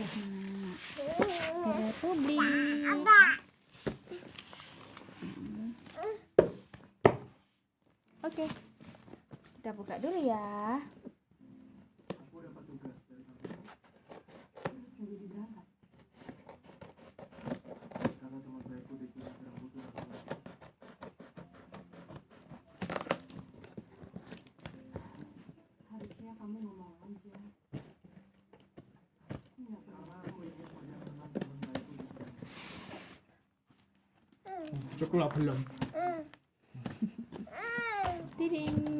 Republik. Oke, kita buka dulu ya. Harusnya kamu ngomong aja. Coklat belum. Tiding.